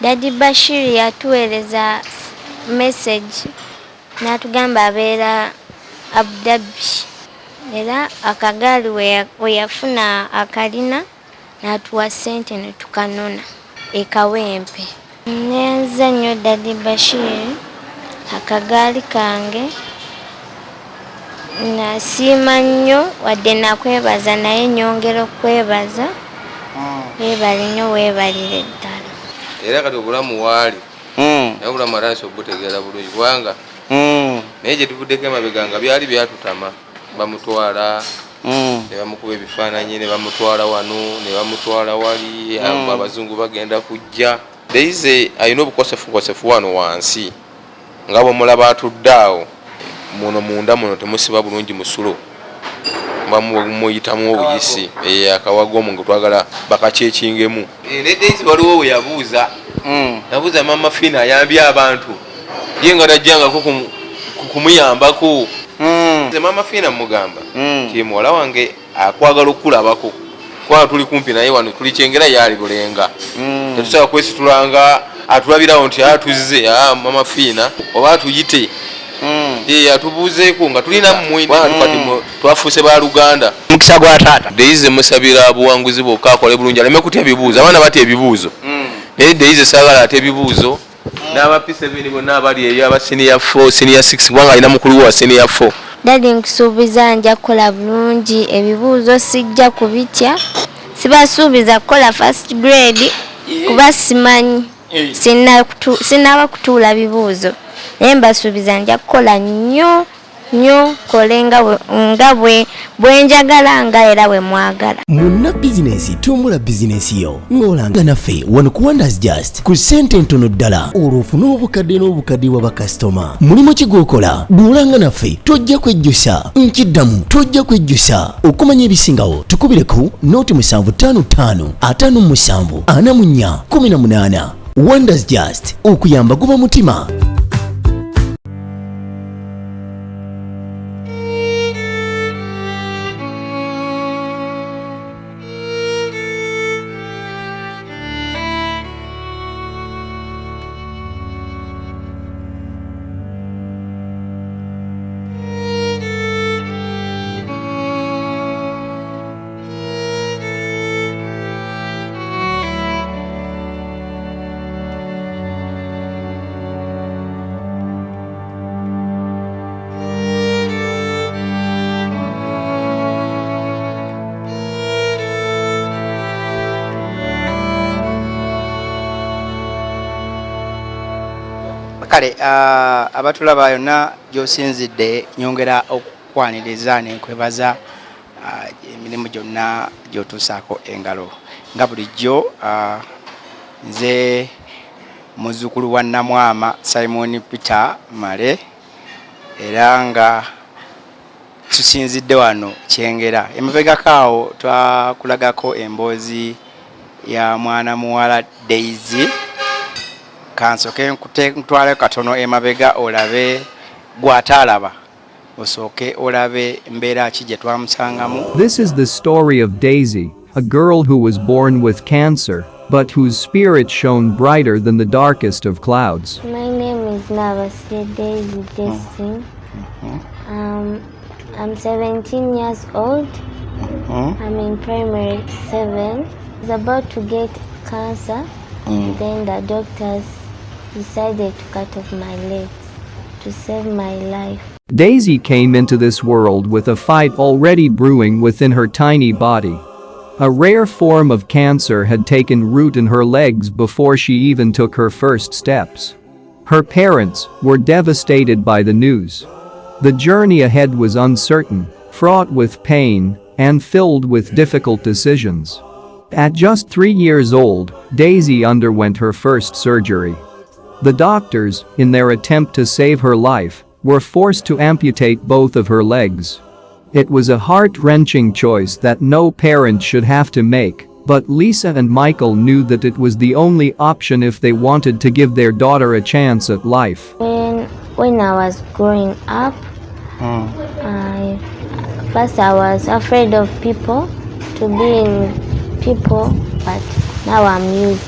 Daddy Bashir yatuweereza message n'atugamba abeera Abu Dhabi era Akagali we yafuna akalina n'atuwa ssente ne tukanona ekawempe. Neenze nnyo Daddy Bashir Akagali kange nasiima nnyo wadde nakwebaza naye nyongera okwebaza. Weebale nnyo weebalire ddala. Era kati obulamu waali naye obulamu atansi obutegeera bulungi kubanga naye gye tuvuddeko emabega nga byali byatutama bamutwala ne bamukuba ebifaananyi ne bamutwala wano ne bamutwala wali abazungu bagenda kujja. Deize alina obukosefukosefu wano wansi nga bwemulaba atudde awo muno munda muno temusiba bulungi musulo bamuyitamu obuyisi akawago mu twagala bakakyekingemu. Deize waliwo we yabuuza nabuuza mama Fina ayambye abantu ye nga tajjangako kumuyambako. Mama Fina mugamba nti muwala wange akwagala okulabako kuba tuli kumpi naye wano tuli Kyengera yali Bulenga tetusobola kwesitulanga atulabirawo nti atuzze mama Fina oba atuyite atubuuzeeko nga tulina mumwini kati twafuuse ba Luganda. Mukisa gwa taata Deize musabira buwanguzi bwokka akole bulungi aleme kutya ebibuuzo. Abaana batya ebibuuzo naye Deize saagala ate ebibuuzo. N'aba P7 bonna abali eyo aba senior 4 senior 6 kubanga alina mukulu wa senior 4. Daddy nkusuubiza nja kukola bulungi ebibuuzo sijja kubitya. Sibasuubiza kukola first grade kuba simanyi sinaba kutuula bibuuzo naye mbasuubiza nja kukola nnyo kole nga bwenjagala nga era bwe mwagala. Munna bizinesi tumbula bizinesi yo ng'olanga naffe wano ku Wonders Just ku ssente ntono ddala olw'ofuna obukadde n'obukadde wa bakasitoma. Mulimu ki gw'okola bw'olanga naffe tojja kwejjusa nkiddamu tojja kwejjusa. Okumanya ebisingawo tukubireko nooti 755 57 44 18. Wonders Just okuyamba guba mutima. Kale abatulaba yonna gy'osinzidde nyongera okukwaniriza n'enkwebaza emirimu gyonna gy'otuusaako engalo nga bulijjo. Nze muzzukulu wa Namwama Simon Peter Male era nga tusinzidde wano Kyengera. Emabegako awo twakulagako emboozi ya mwana muwala Daisy. Kansoke ntwale katono emabega olabe gw'ataalaba osooke olabe mbeera ki gye twamusangamu. This is the story of Daisy, a girl who was born with cancer, but whose spirit shone brighter than the darkest of clouds. My name is Navasile Daisy Destin. I'm 17 years old. I'm in primary 7. I was about to get cancer. Then the doctors decided to cut off my legs to save my life. Daisy came into this world with a fight already brewing within her tiny body. A rare form of cancer had taken root in her legs before she even took her first steps. Her parents were devastated by the news. The journey ahead was uncertain, fraught with pain, and filled with difficult decisions. At just 3 years old, Daisy underwent her first surgery. The doctors, in their attempt to save her life, were forced to amputate both of her legs. It was a heart-wrenching choice that no parent should have to make, but Lisa and Michael knew that it was the only option if they wanted to give their daughter a chance at life. When I was growing up, first I was afraid of people, to be in people, but now I'm used.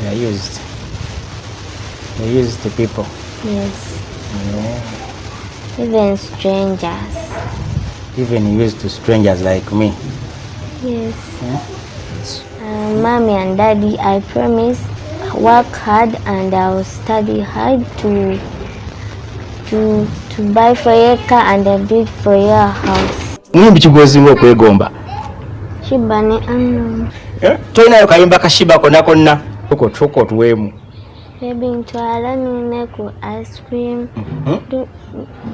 They're used. They're used to people. Yes. Yeah. Even strangers. Even used to strangers like me. Yes. Yeah? Mommy and Daddy, I promise work hard and I'll study hard to buy for your car and a build for your house. Muyimbi kigozinga okwegomba. Shiba ne anu. Toyinayo kayimba kashiba konna konna. Tuko tuwemu. Baby ntwala nune ku ice cream.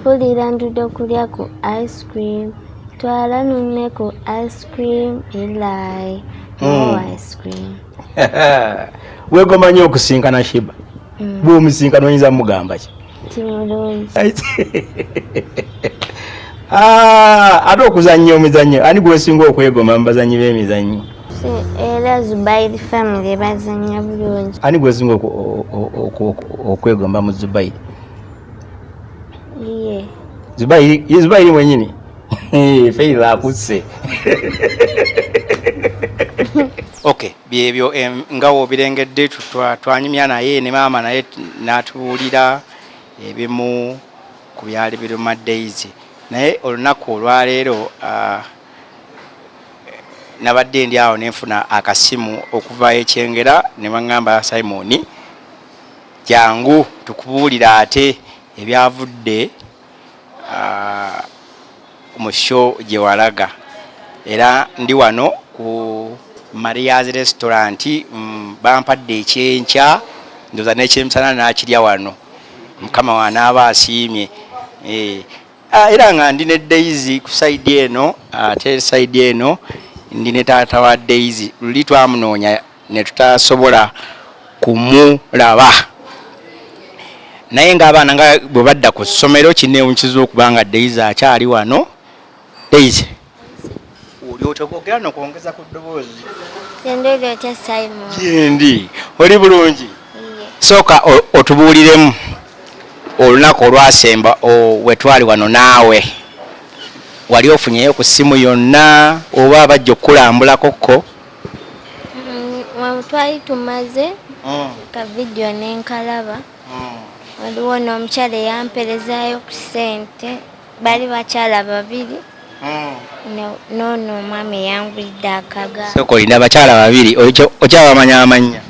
Pulira ndudo kulya ku ice cream. Twala nune ku ice cream ilai. Ice cream. Wegomba nnyo okusinkana Shiba. Bwe omusinkana oyinza mugamba ki? Timulungi. Ate okuzannya omuzannyo ani gwesinga okwegomba mu bazannyi b'emizannyo? Era Zubairi family bazannya bulungi. Ani gwesinga okwegomba mu Zubairi? Iye. Zubairi mwenyini? Feira akuse. Okay, byebyo ngawo birengedde twanyumya naye ne maama naye n'atubuulira ebimu ku byali biruma Daisy. Naye olunaku olwaleero nabadde ndi awo nenfuna akasimu okuva Ekyengera ne baŋŋamba Simon jangu tukubuulira ate ebyavudde mu show gye walaga. Era ndi wano ku Maria's Restaurant, bampadde ekyenkya ndoza n'ekyemisana n'akirya wano. Mukama wanaaba asiimye. Era nga ndi ne Daisy ku side eno, ate side eno ndi ne taata wa Daisy. Luli twamunoonya ne tutasobola kumulaba. Naye ng'abaana nga bwe badda ku ssomero kinneewunyikiza okuba nga Daisy akyali wano. Daisy, oli otogogera n'okwongeza ku ddoboozi. Senderi otya Simon. Kindi, oli bulungi? Sooka otubuuliremu olunaku olwasemba we twali wano naawe. Wali ofunyeyo ku ssimu yonna oba bajja okukulambulakokko? Twali tumaze ka video n'enkalaba. Waliwo n'omukyala eyamperezaayo ku ssente. Bali bakyala babiri. Nono omwami yangulidde akagali. Sooka olina abakyala babiri, okyabamanya amanya?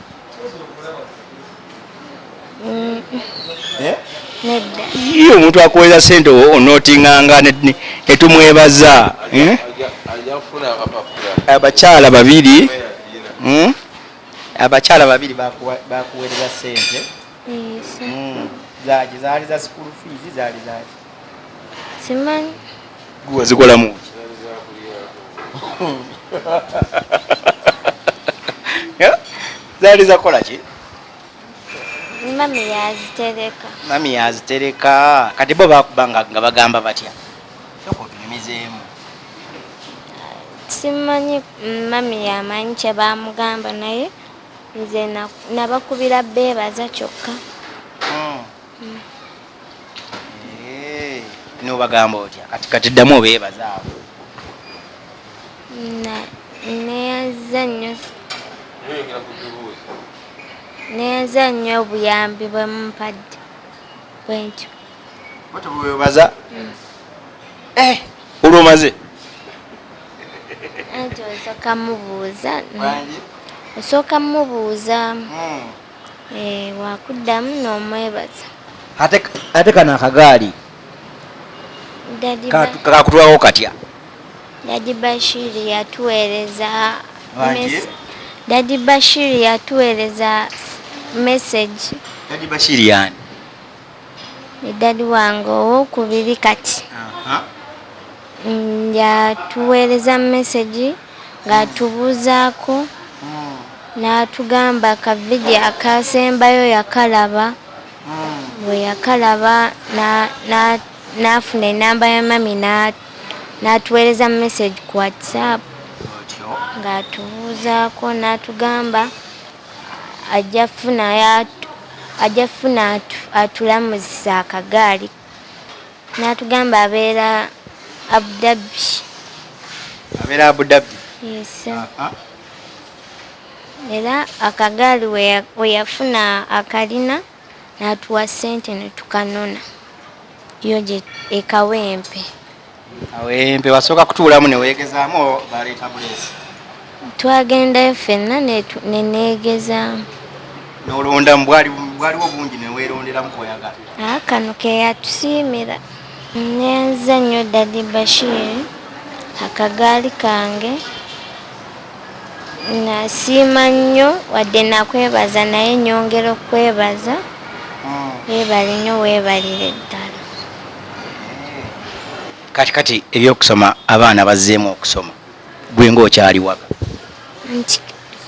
Nedda. Ye omuntu akuweeza ssente onootinganga ne tumwebaza. Abakyala babiri. Abakyala babiri bakuweereza ssente. Zaali za school fees, zaali zaaki? Simanyi. Gwe zikolamu ki? Zaali zakola ki? Mami yazitereka. Mami yazitereka. Kati bo bakubanga nga bagamba batya? Sooka otunyumizeemu. Simanyi mami yamanyi kye bamugamba naye nze nabakubira beebaza kyokka. Nobagamba otya? Kati ddamu obeebaza abo. Neyaza nnyo obuyambi bwe mumpadde bwentyo. Otubeebaza? Olwomaze? Anti osooka mubuuza wakuddamu n'omwebaza. Ate kano akagaali kakutwawo katya? Daddy Bashir yatuweereza message. Daddy Bashir yani? Ni daddy wange owokubiri kati. Yatuweereza message ng'atubuuzaako n'atugamba ka video akasembayo yakalaba. Bwe yakalaba n'afuna enamba ya mami n'atuweereza message ku WhatsApp ng'atubuuzaako n'atugamba ajja funa atulamuzisa akagaali. N'atugamba abeera Abu Dhabi. Abeera Abu Dhabi? Yes. era Akagali we yafuna akalina n'atuwa ssente ne tukanona yo gye ekawempe. Awempe wasooka kutuulamu ne weegezaamu baleeta bulesi? Twagendayo ffenna ne neegezaamu. N'olondamu bwaliwo bungi ne weeronderamu koyagala? Kano ke yatusiimira. Nyenza nnyo Daddy Bashir, Akagali kange. Nasiima nnyo wadde nakwebaza naye nyongera okwebaza. Weebale nnyo, weebalire ddala. Kati ebyokusoma abaana bazzeemu okusoma, gwe ng'okyali waka? Nti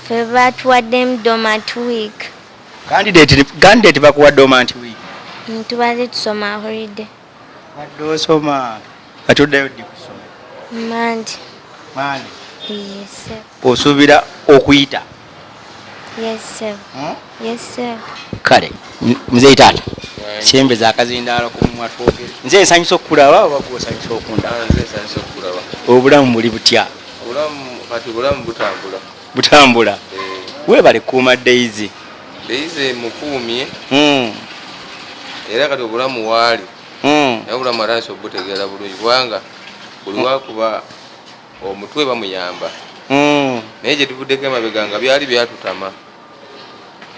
ffe baatuwaddemu dormant week. Candidate bakuwa dormant week? Tubadde tusoma holiday. Wadde osoma kati oddayo ddi kusoma? Mandi? Yes sir. Osuubira okuyita? Yes sir. Yes sir. Kale mzee taata kyembeza akazindaalo ku mumwa twogere. Nze nsanyusa okukulaba oba gwe osanyusa okundaba? Nze nsanyusa okukulaba. Obulamu buli butya? Obulamu butambula. Weebale kuuma Daisy. Daisy mukuumye. Era kati obulamu waali. Naye obulamu atansi obutegeera bulungi kubanga buli wakuba omutwe bamuyamba. Naye gye tuvuddeko emabega nga byali byatutama.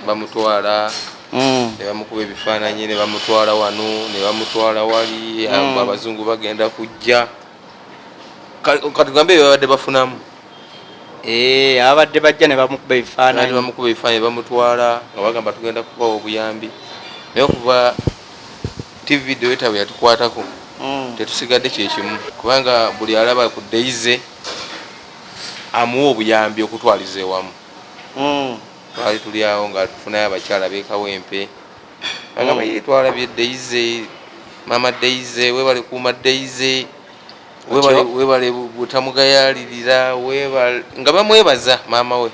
Bamutwala ne bamukuba ebifaananyi ne bamutwala wano ne bamutwala wali abazungu bagenda kujja. Kati gambe ebyo babadde bafunamu. Abadde bajja ne bamukuba ebifaananyi bamutwala nga bagamba tugenda kubawa obuyambi. Naye okuva TV video etawe yatukwatako tetusigadde kyekimu kubanga buli alaba ku Daisy amuwa obuyambi okutwaliza ewamu. Twali tuli awo nga tufunayo abakyala beekawempe bagamba yetwala bye Daisy, mama Daisy, weebale kuuma Daisy, weebale butamugayalirira, nga bamwebaza maama we.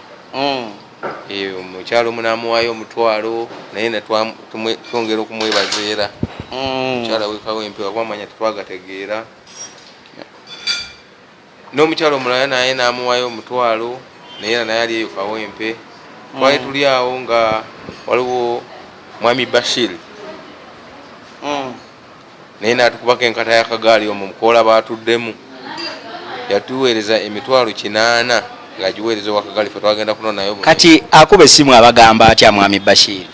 Omukyalo omu n'amuwaayo omutwalo naye twongera okumwebaza era. Omukyala weekawempe wakwamanya tetwagategeera. N'omukyalo omulala naye n'amuwaayo omutwalo naye era naye ali eyo kawempe. Twali tuli awo nga waliwo mwami Bashir naye n'atukubako enkata y'Akagali omwo mukoola baatuddemu. Yatuweereza emitwalo 800 ng'agiweereza ow'Akagali ffe twagenda kunonayo. Kati akuba essimu abagamba atya mwami Bashir?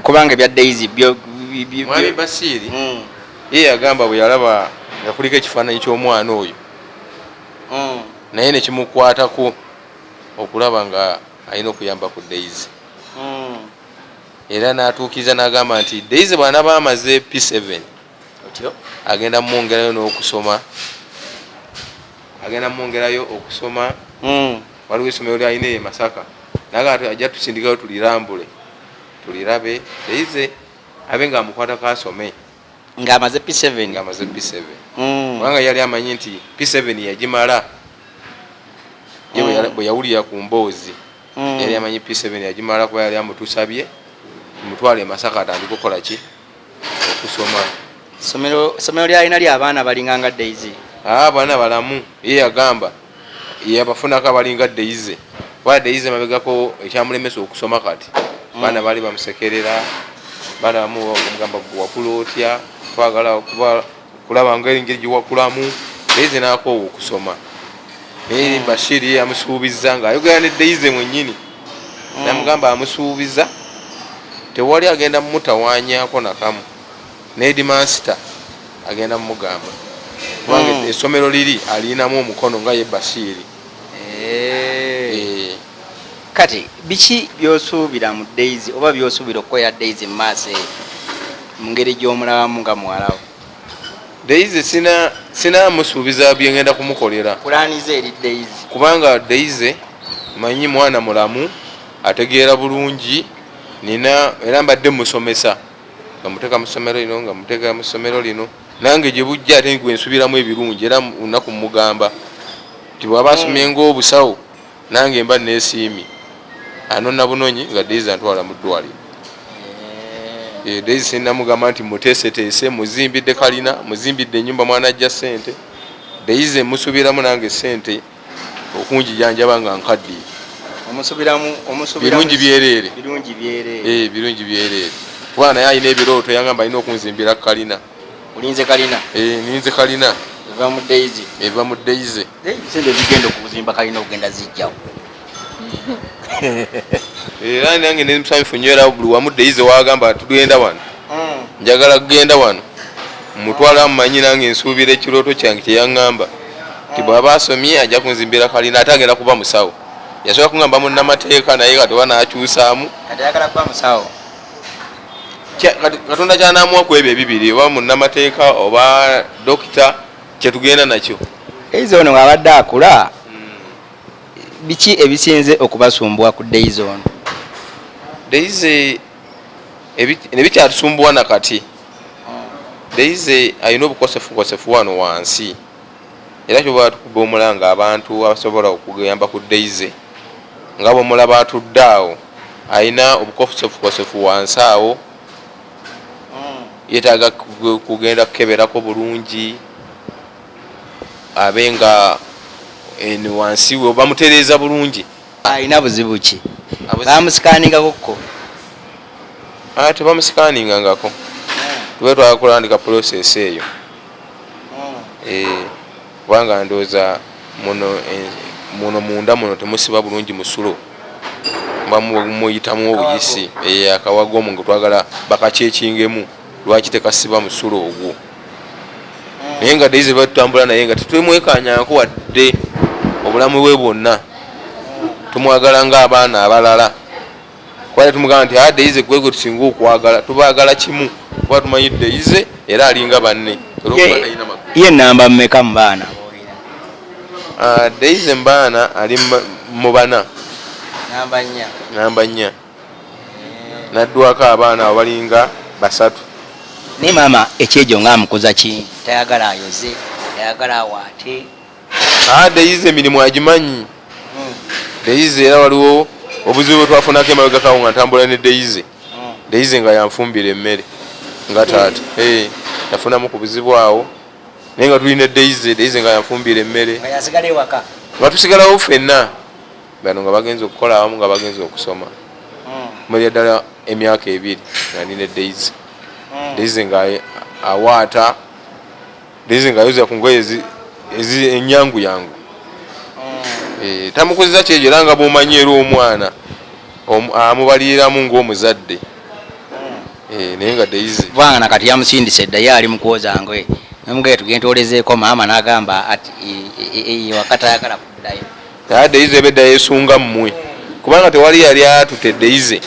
Kubanga ebya Daisy mwami Bashir ye yagamba bwe yalaba nga kuliko ekifaananyi ky'omwana oyo naye ne kimukwatako okulaba nga alina okuyamba ku Daisy. Era n'atuukiriza n'agamba nti Daisy bw'anaaba amaze P7 agenda mwongerayo n'okusoma. Waliwo essomero ly'alina e Masaka naga ajja tusindikayo tulirambule tulirabe Daisy abe ng'amukwatako asome ng'amaze P7. Kubanga yali amanyi nti P7 yagimala bwe yawulira ku mboozi. Yali amanyi P7 yagimala kuba yali amutusabye mutwale Masaka atandika okukola ki okusoma. Somero lyalina ly'abaana balinganga Daisy? Abaana balamu. Ye yagamba yabafunako abalinga Daisy kuba Daisy mabegako ekyamulemesa okusoma kati baana baali bamusekerera. Baana bamu bamugamba wakula otya twagala kulaba ngeri giwakulamu. Daisy n'akoowa okusoma. Naye Bashir yamusuubiza ng'ayogera ne Daisy mwennyini namugamba amusuubiza tewali agenda mumutawaanyako nakamu. Ne Headmaster agenda mumugamba kubanga essomero liri alinamu omukono nga ye Bashir. Kati biki byosuubira mu Daisy oba byosuubira okukoya Daisy mu maaso eyo mu ngeri gy'omulabamu nga muwalawo? Daisy sina musuubiza byengenda kumukolera. Pulaanize eri Daisy kubanga Daisy manyi mwana mulamu ategeera bulungi era mbadde musomesa nga muteeka mu ssomero lino nga muteeka mu ssomero lino nange gye bujja ate gwe nsubiramu ebirungi era lunaku mugamba nti bw'aba asomye ng'obusawo nange mba neesiimi anonna bunonyi nga Daisy antwala mu ddwaliro. Daisy sinamugamba nti muteeseteese muzimbidde kalina muzimbidde ennyumba mwana ajja ssente. Daisy musubiramu nange ssente okunjijanjaba nga nkaddiye. birungi byerere birungi byerere bwana yayi n'ebirooto yangamba alina okunzimbira kalina ulinze kalina ninze kalina eva mu Daisy sente zigenda okuzimba kalina okugenda zijjawo era nange nemusanyufu nnyo era buli wamu Daisy wagamba tugenda wano njagala kugenda wano mutwala mumanyi nange nsuubira ekirooto kyange kyeyaŋŋamba nti bw'aba asomye ajja kunzimbira kalina ate agenda kuba musawo yasobola kuŋŋamba munnamateeka naye kati oba n'akyusaamu kati ayagala kuba musawo katonda kyanamuwa ku ebyo ebibiri oba munnamateeka oba dokita kyetugenda nakyo Daisy ono abadde akula biki ebisinze okubasumbuwa ku Daisy ono Daisy nebikyatusumbuwa nakati Daisy alina obukosefu wano wansi era kyoba tukuba omulanga abantu abasobola okugamba ku Daisy nga bwomulaba atudde awo alina obukosefu wansi awo yetaaga kugenda kukeberako bulungi abe nga wansi we bamutereeza bulungi alina buzibu ki bamusikaningakokko tebamusikaningangako tube twakulandika process eyo kubanga ndooza muno munda muno temusiba bulungi musulo bamuyitamu obuyisi akawago omwo nga twagala bakakyekingemu lwaki tekasiba musulo ogwo naye nga Daisy batutambula naye nga tetwemwekanyako wadde obulamu bwe bwonna tumwagala ng'abaana abalala kwali tumugamba nti Daisy gwegwe tusinga okwagala tubaagala kimu kuba tumanyi Daisy era alinga banne ye namba mmeka mu baana Daisy mbaana ali mu bana namba 4 naddwako abaana abalinga 3 naye maama ekyejo ng'amukoza ki tayagala ayoze tayagala awaate Daisy emirimu agimanyi Daisy era waliwo obuzibu bwe twafunako emabega kawo nga ntambula ne Daisy nga yanfumbira emmere nga taata yafunamu ku buzibu awo naye nga tulina Daisy nga yanfumbira emmere nga tusigalawo ffenna bano nga bagenza okukola awamu nga bagenza okusoma mali ddala emyaka 2 nga nina Daisy nga awaata Daisy nga ayoza ku ngoye enyangu yangu tamukozesa kyejo era nga bw'omanyi era omwana amubaliriramu ng'omuzadde naye nga Daisy kubanga nakati yamusindise eddayo ali mu kwoza ngoye namugaye tugenda olezeeko maama n'agamba ati wakati ayagala kuddayo Daisy ebedda yeesunga mmwe kubanga tewali yali atute Daisy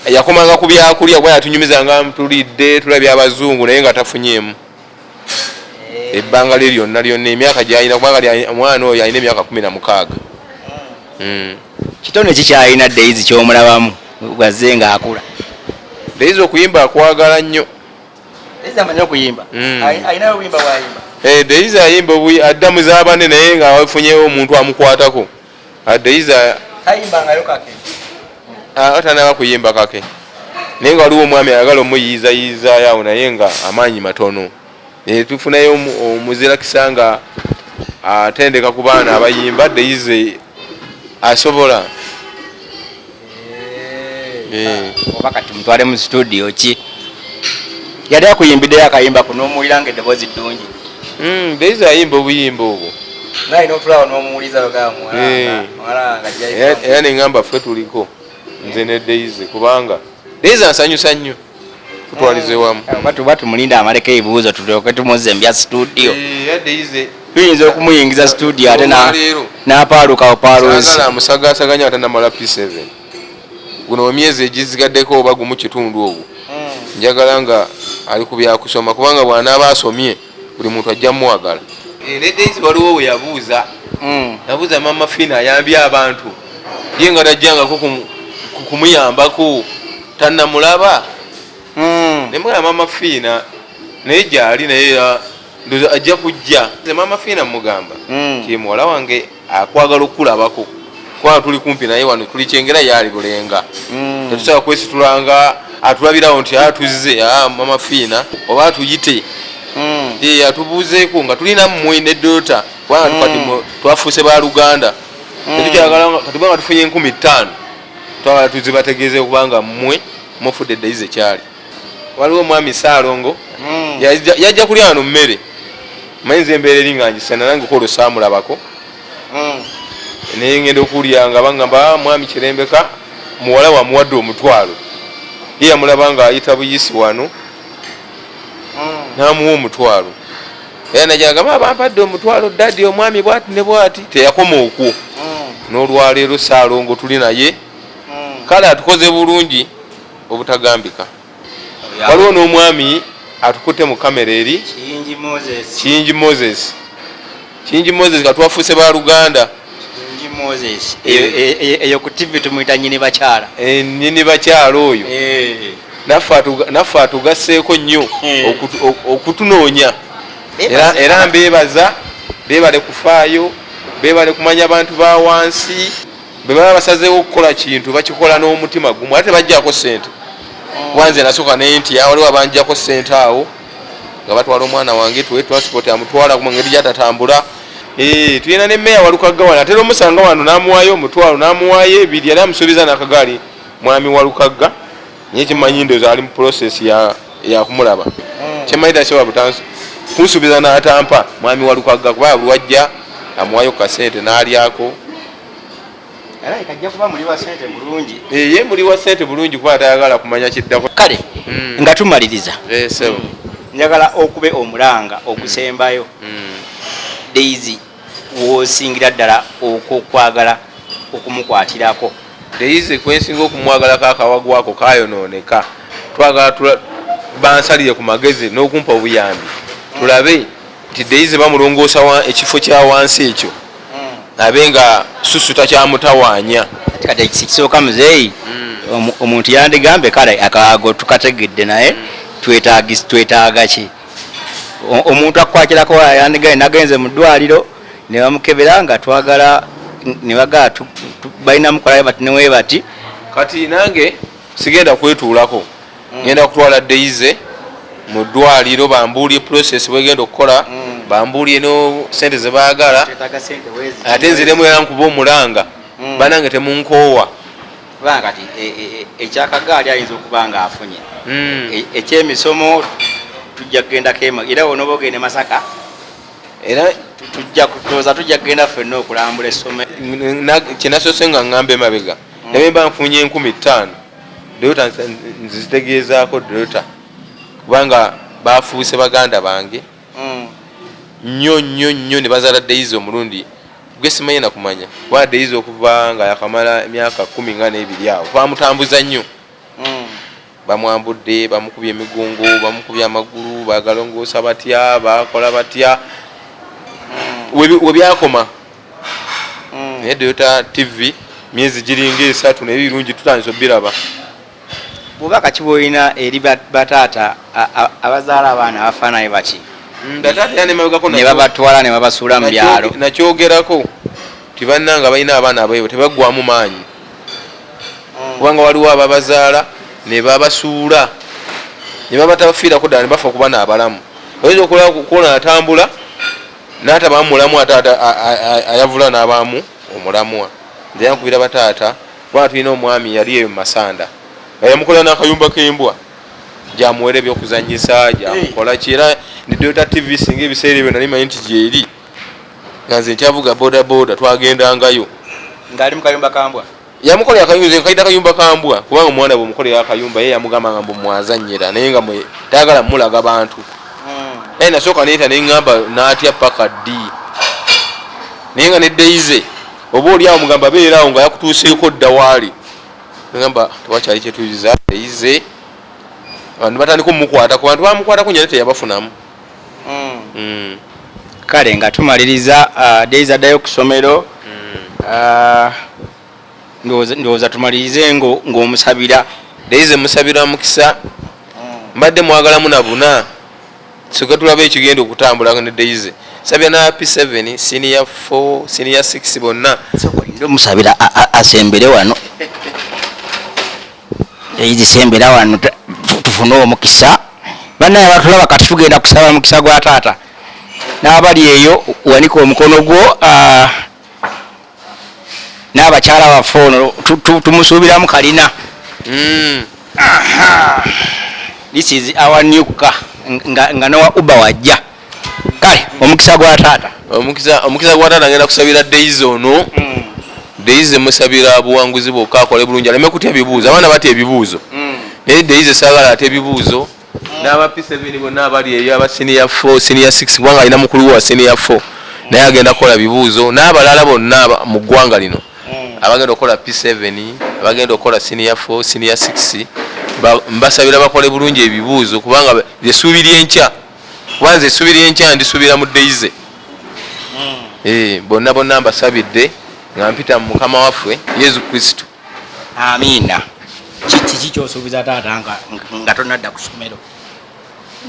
yakomanga ku byakulya bwe yatunyumizanga tulidde tulabye abazungu naye nga tafunyeemu ebbanga lye lyonna emyaka gy'alina kubanga omwana oyo alina emyaka 16 kitone kikyalina Daisy ky'omulabamu bwazze ng'akula Daisy okuyimba akwagala nnyo Daisy amanyi okuyimba alina obuyimba bwayimba Daisy ayimba adda mu zaabane naye nga afunyewo omuntu amukwatako Daisy tayimbangayo kake atanaba kuyimba kake naye nga waliwo omwami ayagala omuyiizayiizaayo awo naye nga amaanyi matono tufunayo omuzira kisanga atendeka ku baana abayimba Daisy asobola oba kati mutwale mu studio ki yali akuyimbiddeyo akayimba kunomuwulira nga eddoboozi ddungi Daisy ayimba obuyimba obwo naina ofulawa nomuwuliza era neŋŋamba ffe tuliko nze ne Daisy kubanga Daisy ansanyusa nnyo tutwalize wamu tuba tumulinda amaleko ebibuuzo tulyoke tumuzze mbya studio Daisy tuyinza okumuyingiza studio ate n'apaaluka opaaluzi amusagasaganya ate namala P7 guno emyezi egizigaddeko oba gumu kitundu ogwo njagala nga ali ku byakusoma kubanga bw'anaaba asomye buli muntu ajja muwagala ne Daisy waliwo we yabuuza yabuuza mama Fina ayambye abantu ye nga tajjangako kumuyambako tannamulaba nemugala mama Fina naye gyali naye ndoza ajja kujja mama Fina mugamba ti muwala wange akwagala okulabako kubanga tuli kumpi naye wano tuli Kyengera yali Bulenga tetusobola kwesitulanga atulabirawo nti atuzze mama Fina oba atuyite atubuuzeeko nga tulina mmwe ne Dota kubanga tukati twafuuse ba Luganda tetukyagala kati bwanga tufunye 5,000 twagala tuzibategeeze kubanga mmwe mufudde Daisy ekyali. Waliwo omwami Saalongo yajja kulya wano mmere mayinza embeera eri nga ngisana nange ko olusaamulabako naye ngenda okulya nga bangamba mwami Kirembeka muwala wamuwadde omutwalo ye yamulaba nga ayita buyisi wano n'amuwa omutwalo era najagamba bampadde omutwalo daddi omwami bwati ne bwati teyakoma okwo n'olwaleero Saalongo tuli naye kale atukoze bulungi obutagambika. Waliwo n'omwami atukutte mu kamera eri Kiyingi Moses katwafuuse ba Luganda eyo ku TV tumuyita nnyini bakyala nnyini bakyala oyo naffe atugasseeko nnyo okutunoonya era mbeebaza beebale kufaayo beebale kumanya abantu ba wansi bwe baba basazeewo okukola kintu bakikola n'omutima gumu ate bajjako ssente wanze nasooka naye nti waliwo abanjjako ssente awo nga batwala omwana wange tuwe transport amutwala ku ngeri gyatatambula. Tulina ne meya Walukagga wano atera omusanga wano n'amuwaayo omutwalo n'amuwaayo ebiri yali amusuubiza n'Akagali mwami Walukagga naye kimanyi ndowooza ali mu process ya kumulaba kimanyi tasobola butansi kunsuubiza n'atampa mwami Walukagga kuba lwajja amuwaayo kasente n'alyako ye muli wa ssente bulungi kuba atayagala kumanya kiddako. Kale nga tumaliriza njagala okube omulanga okusembayo Daisy wosingira ddala okwagala okumukwatirako. Daisy kwensinga okumwagalako akawagu ako kayonooneka twagala bansalire ku magezi n'okumpa obuyambi tulabe nti Daisy bamulongoosa ekifo kya wansi ekyo abe nga susu takyamutawaanya. Kati ekisooka muzeeyi omuntu yandigambe kale akawago tukategedde naye twetaaga ki omuntu akwakirako yandigaye nagenze mu ddwaliro ne bamukebera nga twagala ne bagala balina mukolayo bati newe bati kati nange sigenda kwetuulako ngenda kutwala Daisy mu ddwaliro bambuulye process bwegenda okukola bambuulye no sente ze baagala ate nziremu era nkuba omulanga banange temunkoowa kubanga kati ekyakagali ayinza okuba nga afunye ekyemisomo tujja kugendako era wonoba ogende Masaka era tujja kugenda ffenna okulambula essomero kyenasoose nga ŋŋamba emabega naye mba nfunye 5,000 Dota nzitegeezaako Dota kubanga bafuuse baganda bange nnyo ne bazaala Daisy omulundi gwe simanyi nakumanya kuba Daisy okuva nga yakamala emyaka 12 awo twamutambuza nnyo bamwambudde bamukubye emigongo bamukubye amagulu bagalongoosa batya bakola batya we byakoma naye Dota TV myezi giringa 3 naye birungi tutandise obiraba. Bw'oba kiboolina eri bataata abazaala abaana abafaanayo baki ne babatwala ne babasuula mu byalo nakyogerako tibannanga balina abaana abayibo tebaggwamu maanyi kubanga waliwo ababazaala ne babasuula ne babatabafiirako ddala ne bafa okuba n'abalamu oyinza okukola atambula n'atabamu mulamu ate ayavula n'abaamu omulamwa nze yankubira bataata kubanga tulina omwami yali eyo mu Masanda yamukola n'akayumba k'embwa gyamuwera ebyokuzanyisa gyamukola kira ne Dota TV singa ebiseera ebyo nali manyi nti gyeri nga nze nkyavuga bodaboda twagendangayo ng'ali mu kayumba kambwa yamukolera akayumba nkaita akayumba kambwa kubanga omwana bwe mukolera akayumba ye yamugamba nga mwazanyira naye nga tayagala mulaga bantu naye nasooka neeta neŋŋamba n'atya paka ddi naye nga ne Daisy oba oli awo mugamba beeraawo nga yakutuuseeko dda waali ngamba tewakyali kyetuyiza Daisy abantu batandika omukwata ku bantu bamukwatako nyane teyabafunamu. Kale nga tumaliriza Daisy addayo ku ssomero ndowooza tumalirize ng'omusabira Daisy musabira mukisa mbadde mwagalamu na buna soka tulabe ekigenda okutambula ne Daisy sabya na P7 senior 4 senior 6 bonna musabira asembere wano Daisy sembera wano tufune omukisa bannaye batulaba kati tugenda kusaba mukisa gwa taata n'abali eyo wanika omukono gwo n'abakyala baffe ono tumusuubiramu kalina. This is our new car nga nowa uba wajja. Kale omukisa gwa taata. Omukisa gwa taata ngenda kusabira Daisy ono. Daisy musabira buwanguzi bwokka akole bulungi aleme kutya ebibuuzo. Abaana batya ebibuuzo. Naye Daisy saagala ate ebibuuzo. N'aba P7 bonna abali eyo aba senior 4 senior 6 kubanga alina mukulu wa senior 4 naye agenda kukola bibuuzo n'abalala bonna mu ggwanga lino abagenda okukola P7 abagenda okukola senior 4 senior 6 mbasabira bakole bulungi ebibuuzo kubanga esuubiri enkya kubanza esuubiri enkya ndisuubira mu Daisy. Bonna mbasabidde nga mpita mu Mukama waffe Yesu Kristo. Amiina. Kiki ky'osuubiza taata nga tonadda ku ssomero?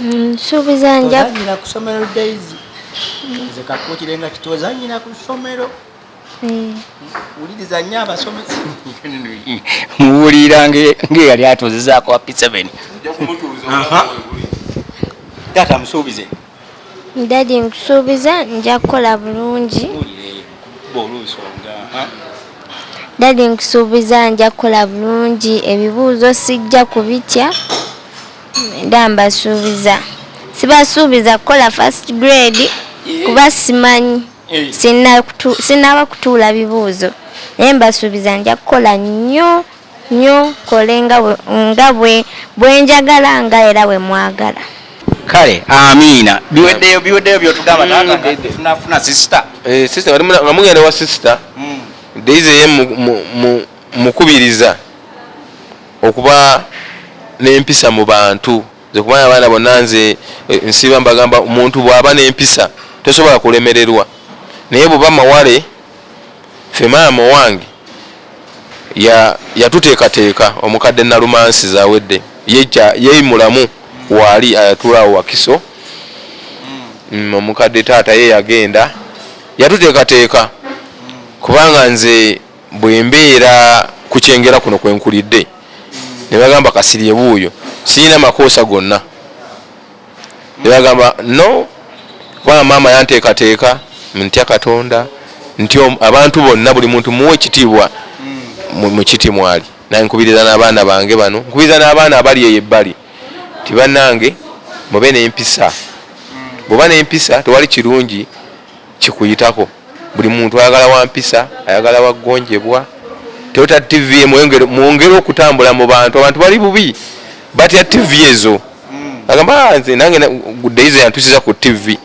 Nsuubiza nja ozanyira ku ssomero Daisy. Nze kakukirenga kitozanyira ku ssomero. Wuliriza nnyo abasomesa. Muwulira ng'eyali atuuzizaako wa P7. Taata musuubize. Dadi nkusuubiza nja kukola bulungi. Dadi nkusuubiza nja kukola bulungi ebibuuzo sijja kubitya. Mbasuubiza. Sibasuubiza kukola first grade kuba simanyi. Sinaba kutuula bibuuzo. Naye mbasuubiza nja kukola nnyo kole nga bwe njagala nga era bwe mwagala. Kale amiina. Biweddeyo byotugamba taata tunafuna sister. Sister nga mugenda wa sister. Daisy ye mukubiriza okuba n'empisa mu bantu. Nze kubanga abaana bonna nze nsiba mbagamba omuntu bw'aba n'empisa tosobola kulemererwa. Naye bw'oba mawale ffe maama wange yatuteekateeka omukadde Nalumansi zaawedde yeeyimulamu waali ayatulaawo Wakiso. Omukadde taata ye yagenda yatuteekateeka kubanga nze bwe mbeera ku kyengera kuno kwe nkulidde ne bagamba kasirye buuyo sirina makoosa gonna. Ne bagamba no kubanga maama yanteekateeka ntya Katonda ntyo abantu bonna buli muntu muwe ekitiibwa mu kiti mwali. Naye nkubiriza n'abaana bange bano nkubiriza n'abaana abali eyo ebbali ti bannange mube n'empisa. Bw'oba n'empisa tewali kirungi kikuyitako. Buli muntu ayagala wa mpisa ayagala waggonjebwa. Tota TV mwongere okutambula mu bantu. Abantu bali bubi batya TV ezo. Agamba nze nange Daisy yantusiza ku TV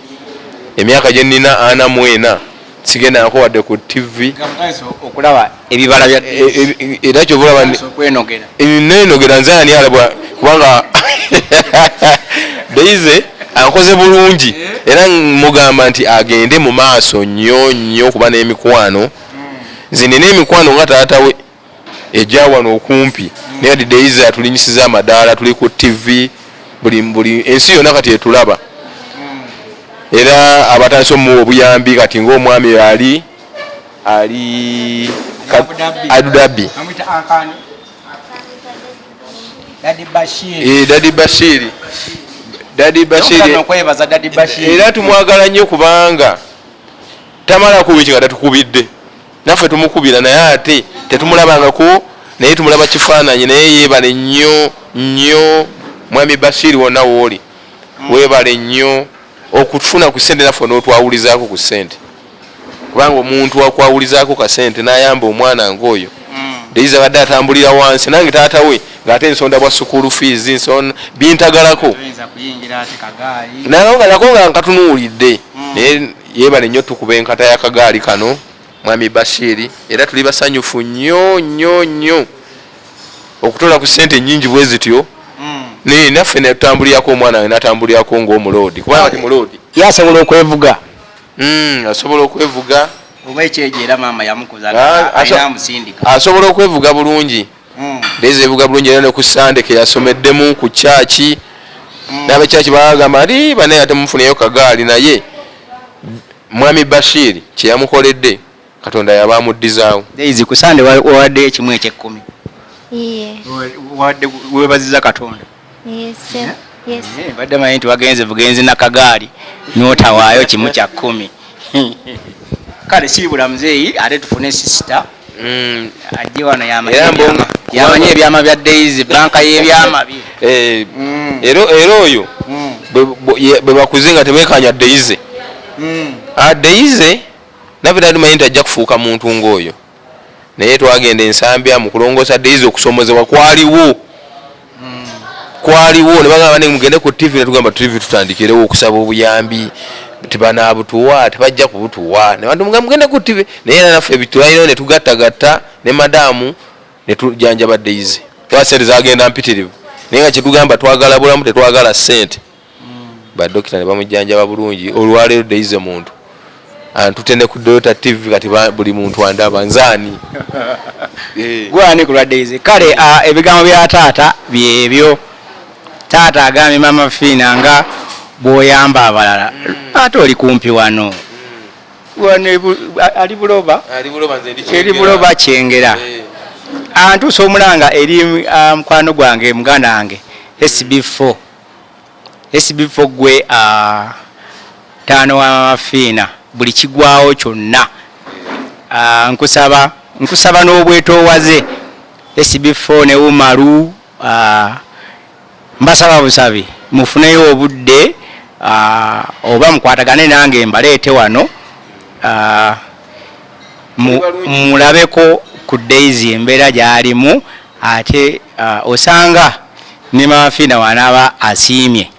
emyaka gye nnina 44 sigenda nako wadde ku TV okulaba ebibala bya era kyovulaba nenogera nze ani alabwa kubanga Daisy akoze bulungi era mugamba nti agende mu maaso nnyo kuba n'emikwano. Nze nina emikwano nga taata we ejja wano okumpi naye Daisy atulinyisiza amadaala tuli ku TV buli ensi yonna kati etulaba era abatandise omuwa obuyambi kati ng'omwami ali Abu Dhabi. Dadi Bashiri era tumwagala nnyo kubanga tamala kubiki nga tatukubidde naffe tumukubira naye ate tetumulabangako naye tumulaba kifaananyi naye yeebale nnyo mwami Bashiri wonna wooli weebale nnyo okufuna ku ssente naffe n'otwawulizaako ku ssente kubanga omuntu akwawulizaako ka ssente n'ayamba omwana ng'oyo Daisy abadde atambulira wansi nange taata we ng'ate ensonda bwa school fees nsonda bintagalako nako nga nkatunuulidde naye yeebale nnyo tukuba enkata y'akagaali kano mwami Bashiri era tuli basanyufu nnyo okutola ku ssente nnyingi bwe zityo. Naye naffe netambulirako omwana we natambulirako ng'omuloodi kubanga ti muloodi yasobola okwevuga. Asobola okwevuga oba ekyejo era maama yamukuza alina amusindika asobola okwevuga bulungi. Daisy evuga bulungi era ne ku Sande ke yasomeddemu ku kyaki n'abakyaki bagamba nti bane ate mufuneyo kagaali naye mwami Bashiri kye yamukoledde Katonda yaba amuddizaawo. Daisy ku Sande wawaddeyo ekimu eky'ekkumi. Wawadde weebaziza Katonda. Yes. Badde manyi nti wagenze bugenzi na kagaali n'otawaayo kimu kya 10. Kale siibula muzeeyi ate tufune sister ajje wano yamanye ebyama bya Daisy banka y'ebyama era oyo bwe bakuze nga tebekanya Daisy Daisy nabira ndimanyi nti ajja kufuuka muntu ng'oyo naye twagenda ensambya mu kulongoosa Daisy okusomozebwa kwaliwo ne bagamba ne mugende ku TV ne tugamba TV tutandikirewo okusaba obuyambi tebanabutuwa tebajja kubutuwa ne bantu mugende ku TV naye naffe ebitwaliro ne tugattagatta ne madamu ne tujanjaba Daisy twasente zagenda mpitirivu naye nga kyetugamba twagala bulamu tetwagala ssente badokita ne bamujjanjaba bulungi olwaleero Daisy muntu antutende ku Dota TV kati buli muntu andaba nzaani gwani kulwa Daisy kale ebigambo bya taata byebyo taata agambye mama Fina nga bw'oyamba abalala ate oli kumpi wano ali buloba kyengera antuusa omulanga eri mukwano gwange muganda wange SB4 gwe taano wa mama Fina buli kigwawo kyonna nkusaba n'obwetoowaze SB4 ne Umaru mbasaba busabi mufuneyo obudde oba mukwatagane nange mbaleete wano mulabeko ku Daisy embeera gy'alimu ate osanga ne mama Fina wanaaba asiimye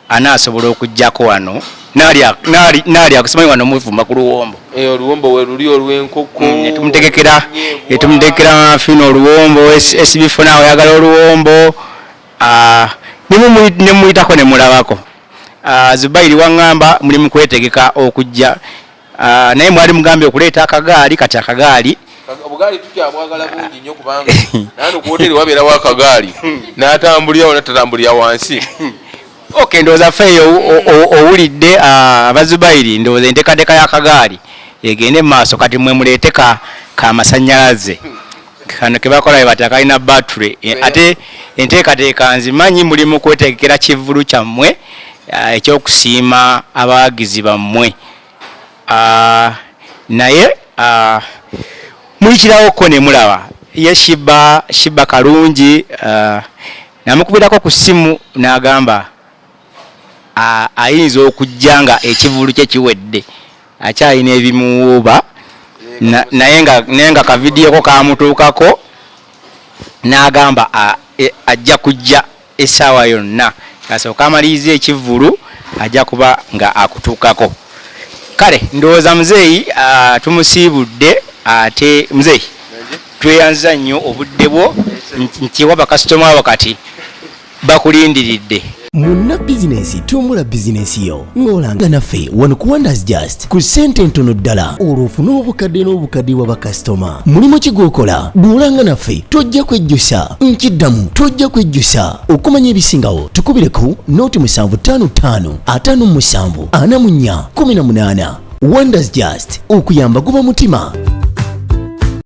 anaasobola okujjako wano naali akusimanyi wano muvumba ku luwombo oluwombo we luli olw'enkoko netumutegekera mama Fina oluwombo SB4 naawe oyagala oluwombo nemuyitako nemulabako Zubairi waŋŋamba muli mu kwetegeka okujja naye mwali mugambye okuleeta akagaali kati akagaali obugaali tukyabwagala bungi nnyo kubanga nano ku hoteri wabeerawo akagaali n'atambulirawo natatambulira wansi ndowooza feeyo owulidde abazubairi ndowooza enteekateeka y'akagaali egende mu maaso kati mwe muleete kamasannyalaze kano kebakola bati akalina battery ate enteekateeka nzimanyi mulimu kwetegekera kivulu kyammwe ekyokusiima abawagizi bammwe naye muyitirawo ne mulaba ye Shiba Kalungi namukubirako ku ssimu n'agamba ayinza okujja nga ekivulu kye kiwedde akyalina ebimuwuuba naye nga kavidiyoko kamutuukako n'agamba ajja kujja essaawa yonna asooka amaliriza ekivulu ajja kuba nga akutuukako kale ndowooza muzeeyi tumusiibudde ate muzeeyi tweyanza nnyo obudde bwo nti wa bakasitoma abo kati bakulindiridde Munna bizinesi tumbula bizinesi yo ng'olanga naffe wano ku Wonders Just ku ssente ntono ddala olw'ofuna obukadde n'obukaddiwa bakasitoma mulimu ki gw'okola duulanga naffe tojja kwejjusa nkiddamu tojja kwejjusa okumanya ebisingawo tukubire ku nooti 755 57 44 18 Wonders Just okuyamba guba mutima.